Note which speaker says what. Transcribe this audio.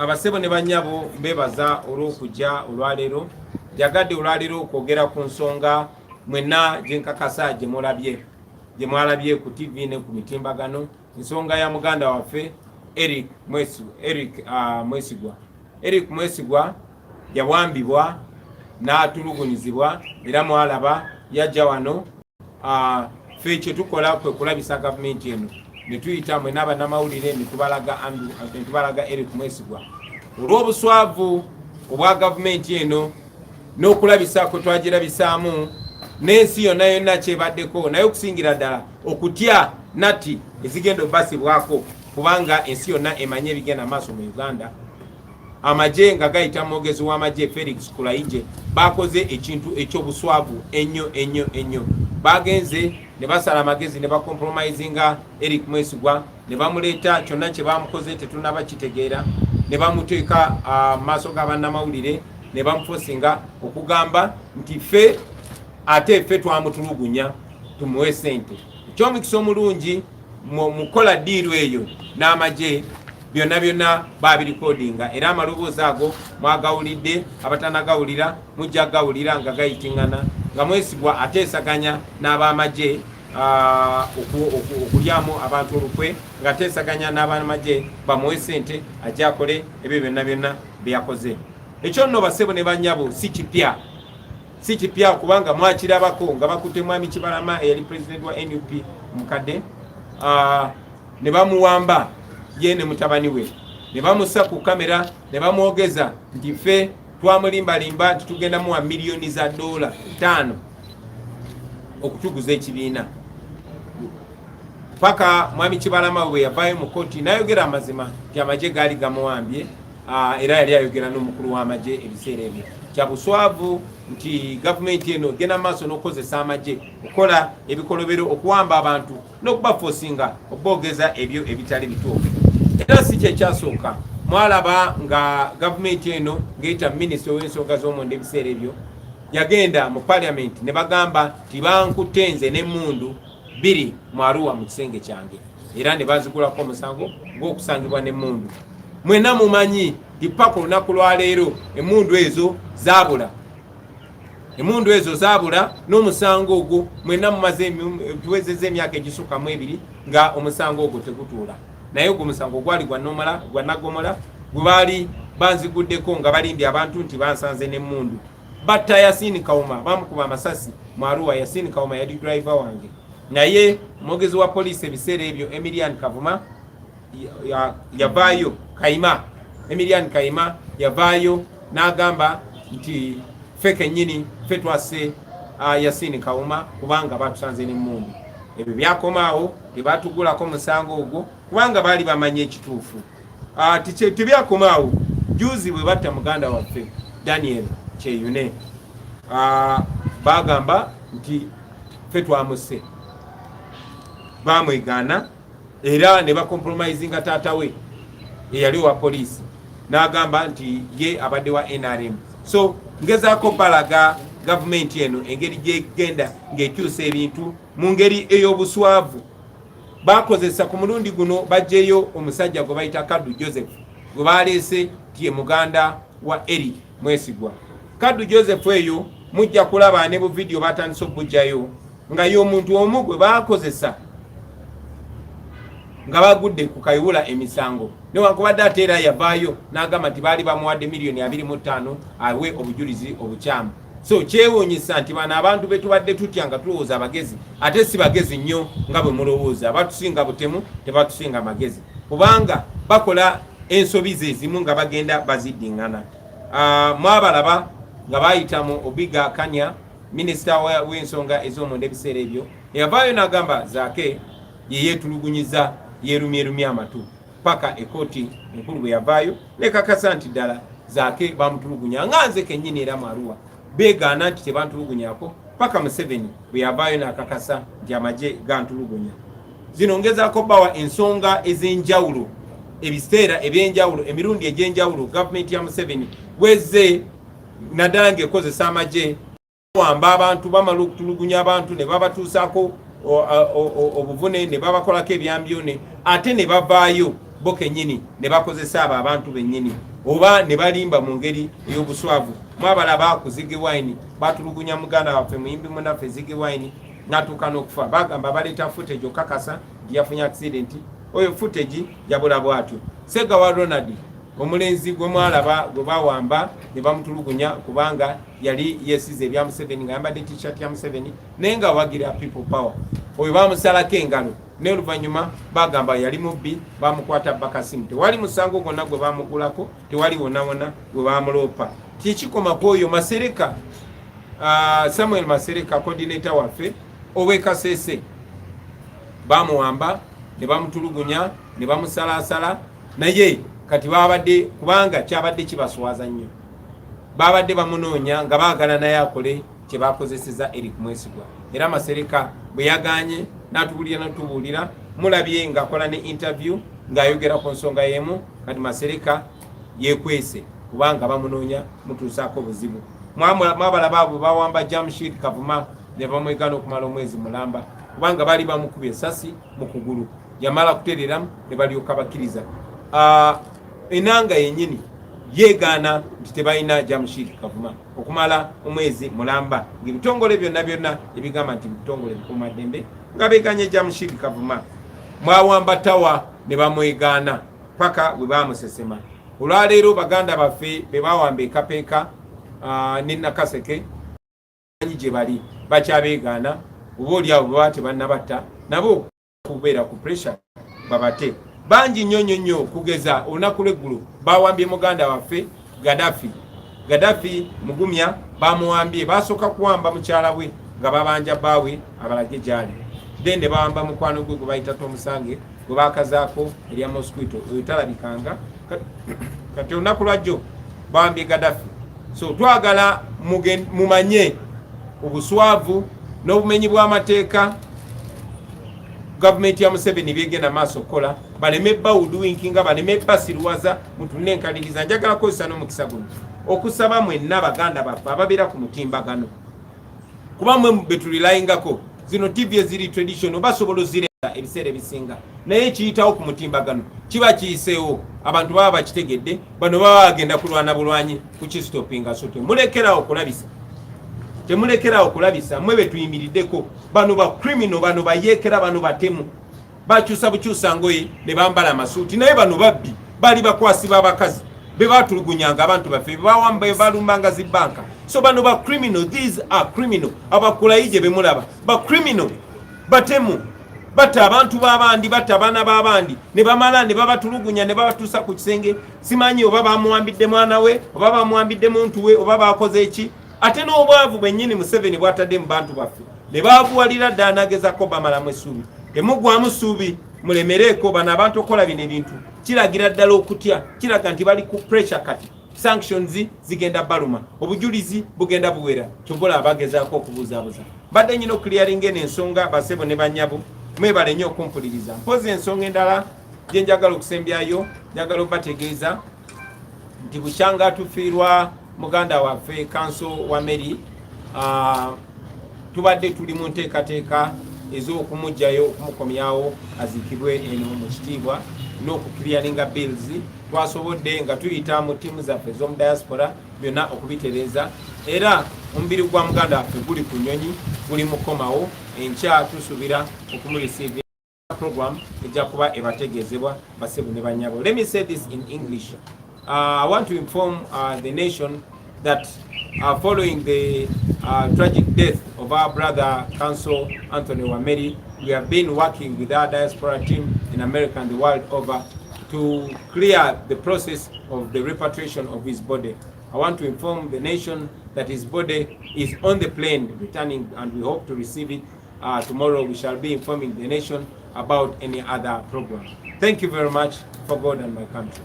Speaker 1: abasebo ne banyabo bebaza olw'okujja olwaleero jagadde olwaleero okwogera ku nsonga mwenna gyenkakasa gye mwalabye ku TV ne ku mitimbagano, ensonga ya muganda waffe Eric Mwesigwa. Eric Mwesigwa yawambibwa n'atulugunyizibwa era mwalaba yajja wano. Ffe kye tukola kwe kulabisa gavumenti eno ne tuyita mwenna bannamawulire ne tubalaga Eric Mwesigwa olw'obuswavu obwa gavumenti eno n'okulabisa kwe twagirabisaamu n'ensi yonna yonna kyebaddeko, naye okusingira ddala okutya natti ezigenda obbasibwako kubanga ensi yonna emanye ebigenda maaso mu Uganda. Amagye nga gayita mwogezi w'amagye Felix Kulayije bakoze ekintu eky'obuswavu ennyo. Bagenze ne basala amagezi ne bakompromisinga Eric Mwesigwa ne bamuleeta kyonna kye bamukoze tetunaba kitegeera, ne bamuteeka maaso g'abannamawulire ne bamufosinga okugamba nti ffe ate ffe twamutulugunya tumuwe ssente. Eky'omukisa omulungi mukola ddiiru eyo n'amagye byonna babirikodinga era amaloboozi ago mwagawulidde, abatanagawulira mujja gawulira nga gayitingana nga Mwesigwa ateesaganya n'abamagye okulyamu abantu olukwe, nga ateesaganya n'abamagye bamuwe ssente ajja akole ebyo byonna byakoze. Ekyo nno basebo ne banyabo si kipya kubanga mwakirabako nga bakutte Mwami Kibalama eyali president wa NUP mukadde, ne bamuwamba ye ne mutabani we, ne bamussa ku kamera ne bamwogeza nti ffe twamulimbalimba nti tugenda muwa miliyoni za $5 okutuguza ekibiina. Paka Mwami Kibalama we yavaayo mu kkooti n'ayogera amazima nti amagye gaali gamuwambye, era yali ayogera n'omukulu w'amagye ebiseera ebyo. Kya buswavu nti gavumenti eno genda maaso n'okukozesa amagye okukola ebikolobero okuwamba abantu n'okubafosinga okuboogeza ebyo ebitali bituufu. Era si kyekyasooka, mwalaba nga gavumenti eno ng'eyita minisita w'ensonga z'omunda ebiseera ebyo yagenda mu parliament ne bagamba tibankutte nze n'emmundu 2 mu Arua mu kisenge kyange, era ne bazigulako omusango gw'okusangibwa n'emmundu. Mwenna mumanyi nti paka olunaku lwaleero emmundu ezo zaabula n'omusango ogwo mwenna mumaze tuwezezza emyaka egisukka mu 2 nga omusango ogwo tegutuula. Naye ogwo omusango gwali gwa nagomola gwe baali banziguddeko nga balimbye abantu nti bansanze n'emmundu. Batta Yasini Kauma bamukuba amasasi mu Arua. Yasini Kauma yali driver wange, naye omwogezi wa poliisi ebiseera ebyo Emilian Kavuma yavaayo Emilian Kayima yavaayo n'agamba nti ffe kennyini ffe twasse Yasini Kauma kubanga batusanze n'emmundu. Ebyo byakomaawo tebatugulako musango ogwo kubanga baali bamanye ekituufu. Tebyakomaawo juzi bwe batta muganda waffe Daniel Kyeyune, bagamba nti ffe twamusse, bamwegaana era ne bakompromisinga taata we eyali wa poliisi n'agamba nti ye abadde wa NRM. So ngezaako balaga gavumenti eno engeri gyegenda ng'ekyusa ebintu mu ngeri ey'obuswavu. Bakozesa ku mulundi guno baggyeyo omusajja gwe bayita Kaddu Joseph gwe baleese ti ye muganda wa Eric Mwesigwa. Kaddu Joseph eyo mujja kulaba ne bu video batandise okugjayo nga y'omuntu omu gwe bakozesa nga bagudde ku kayiwula emisango, newankubadde ate era yavaayo n'agamba nti baali bamuwadde $25,000 awe obujulizi obukyamu. So kyewuunyisa nti bano abantu betubadde tutya nga tulowooza abagezi ate si bagezi nnyo nga bwe mulowooza. Abatusinga butemu tebatusinga magezi kubanga bakola ensobi ze ezimu nga bagenda baziddingana. Mwabalaba nga bayitamu Obiga Kanya, minisita w'ensonga ez'omunda ebiseera ebyo, yavaayo n'agamba zaake yeyeetulugunyiza yerumye amatu paka ekoti enkulu bwe yavaayo nekakasa nti ddala zaake bamutulugunya nga nze kennyini era mu Arua beegaana nti tebantulugunyako paka Museveni bwe yavaayo n'akakasa nti amagye gantulugunya. Zino ngezaako bawa ensonga ez'enjawulo, ebiseera eby'enjawulo, emirundi egy'enjawulo gavumenti ya Museveni bwezze naddala ng'ekozesa amagye wamba abantu bamala okutulugunya abantu ne babatuusaako obuvune ne babakolako ebyambyone ate ne bavaayo bo kennyini ne bakozesa abo abantu bennyini oba ne balimba mu ngeri ey'obuswavu. Mwabalaba ku Ziggy Wine batulugunya muganda waffe muyimbi munaffe Ziggy Wine n'atuuka n'okufa. Bagamba baleeta footage okakasa nti yafunye accident. Oyo footage yabula bwatyo. Ssegawa Ronald omulenzi gwe mwalaba gwe bawamba ne bamutulugunya kubanga yali yesize ebya Museveni nga yambadde t-shirt ya Museveni naye nga wagira people power. Oyo bamusalako engalo ne oluvannyuma bagamba yali mubbi bamukwata bakasimu. Tewali musango gwonna gwe bamugulako, tewali wonna gwe bamuloopa. Kikikoma kw'oyo Masereka, Samuel Masereka coordinator waffe ow'e Kasese bamuwamba ne bamutulugunya ne bamusalaasala naye kati babadde kubanga kyabadde kibaswaza nnyo. Babadde bamunoonya nga baagala naye akole kye bakozeseza Eric Mwesigwa. Era Masereka bwe yaganye n'atubuulira mulabye ng'akola ne interview ng'ayogera ku nsonga y'emu. Kati Masereka yeekwese kubanga bamunoonya mutuusaako buzibu. Mwabalaba abo bawamba Jamshid Kavuma ne bamwegana okumala omwezi mulamba kubanga baali bamukubye essasi mu kugulu. Yamala kutereramu ne balyoka bakkiriza. Enanga yennyini yeegaana nti tebalina Jamshid Kavuma okumala omwezi mulamba. Ng'ebitongole byonna ebigamba nti bitongole bikuumaddembe nga beeganye Jamshid Kavuma. Mwawamba tawa ne bamwegaana paka bwe bamusesema. Olwaleero baganda baffe be bawamba ekapeeka ne Nakaseke gye bali bakyabeegaana oba oli abo baba tebannabatta nabo kubeera ku pressure babate. Bangi nnyo kugeza olunaku lw'eggulu bawambye muganda waffe Gaddafi mugumya bamuwambye. Basooka kuwamba mukyala we nga babanja bbaawe abalage gyali. Dende bawamba mukwano gwe gwe bayita Tomusange gwe bakazaako erya mosquito oyo talabikanga. Kati olunaku lwajjo bawambye Gaddafi. So twagala mumanye obuswavu n'obumenyi bw'amateeka gavumenti ya Museveni byegenda maaso okukola baleme bawuduwinkinga baleme basiruwaza mutunne enkaliriza. Njagala kozesa n'omukisa guno okusaba mwenna baganda baffe ababeera ku mutimbagano kuba mwe betulilayingako zino TV eziri traditional basobola ozireta ebiseera ebisinga naye ekiyitawo ku mutimbagano kiba kiyiseewo abantu baba bakitegedde bano baba bagenda kulwana bulwanyi kukistopinga. So temulekerawo kulabisa mwe betuyimiriddeko bano ba criminal bano bayeekera bano batemu bakyusa bukyusa ngoye ne bambala amasuuti naye bano babbi bali bakwasi b'abakazi be batulugunyanga abantu baffe bawamba balumbanga zibbanka. So bano ba criminal, these are criminal. Abakulayije be mulaba ba criminal batemu batta abantu b'abandi batta abaana b'abandi ne bamala ne babatulugunya ne babatuusa ku kisenge. Simanyi oba bamuwambidde mwana we oba bamuwambidde muntu we oba bakoze eki. Ate n'obwavu bwennyini Museveni bwatadde mu bantu baffe ne baabuwalira dda anagezako bamalamu essuubi. Temugwamu ssuubi mulemereeko bano abantu okola bino ebintu kiragira ddala okutya. Kiraga nti bali ku pressure kati sanctions zigenda baluma obujulizi bugenda buwera. Kyobola abagezaako okubuzaabuza badde nyina okclearinga eno ensonga basebo ne banyabo mwebale nnyo okumpuliriza. Mpozi ensonga endala gye njagala okusembyayo njagala obategeeza nti bukyanga tufiirwa muganda waffe Kanso wa Meri. Tubadde tuli mu nteekateeka ez'okumugjayo okumukomyawo azikibwe eno mu kitiibwa n'okukiryalinga bills. Twasobodde nga tuyita mu ttiimu zaffe z'omu diaspora byonna okubitereeza era omubiri gwa muganda waffe guli ku nnyonyi guli mukomawo. Enkya tusuubira okumureceive program ejja kuba ebategeezebwa basebo ne banyabo. Let me say this in English. I want to inform the nation that following the tragic death of our brother Kanso Anthony Wameri, we have been working with our diaspora team in America and the world over to clear the process of the repatriation of his body. I want to inform the nation that his body is on the plane returning and we hope to receive it tomorrow. We shall be informing the nation about any other program. Thank you very much for God and my country.